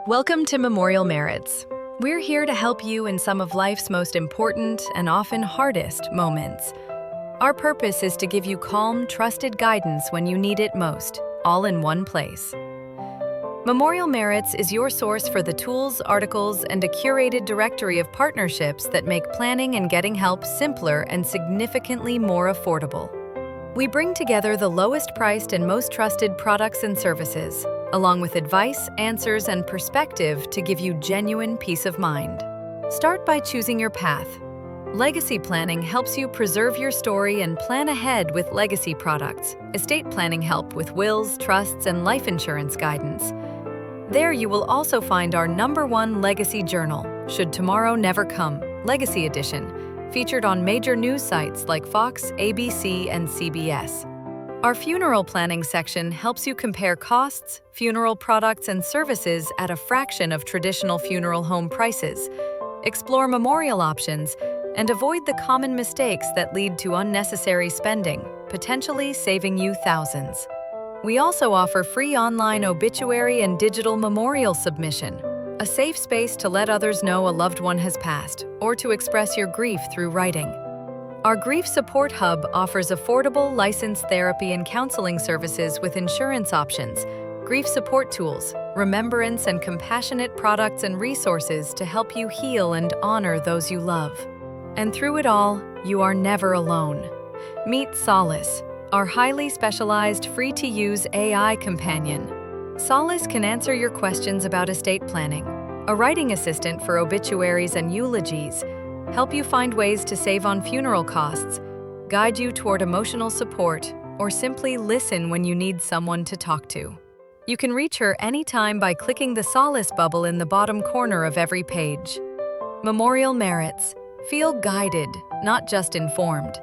Welcome to Memorial Merits. We're here to help you in some of life's most important and often hardest moments. Our purpose is to give you calm, trusted guidance when you need it most, all in one place. Memorial Merits is your source for the tools, articles, and a curated directory of partnerships that make planning and getting help simpler and significantly more affordable. We bring together the lowest priced and most trusted products and services, along with advice, answers, and perspective to give you genuine peace of mind. Start by choosing your path. Legacy planning helps you preserve your story and plan ahead with legacy products. Estate planning help with wills, trusts, and life insurance guidance. There you will also find our #1 legacy journal, Should Tomorrow Never Come, Legacy Edition, featured on major news sites like Fox, ABC, and CBS. Our funeral planning section helps you compare costs, funeral products, and services at a fraction of traditional funeral home prices, explore memorial options, and avoid the common mistakes that lead to unnecessary spending, potentially saving you thousands. We also offer free online obituary and digital memorial submission, a safe space to let others know a loved one has passed or to express your grief through writing. Our Grief Support Hub offers affordable, licensed therapy and counseling services with insurance options, grief support tools, remembrance and compassionate products and resources to help you heal and honor those you love. And through it all, you are never alone. Meet Solace, our highly specialized, free-to-use AI companion. Solace can answer your questions about estate planning, a writing assistant for obituaries and eulogies, help you find ways to save on funeral costs, guide you toward emotional support, or simply listen when you need someone to talk to. You can reach her anytime by clicking the Solace bubble in the bottom corner of every page. Memorial Merits. Feel guided, not just informed.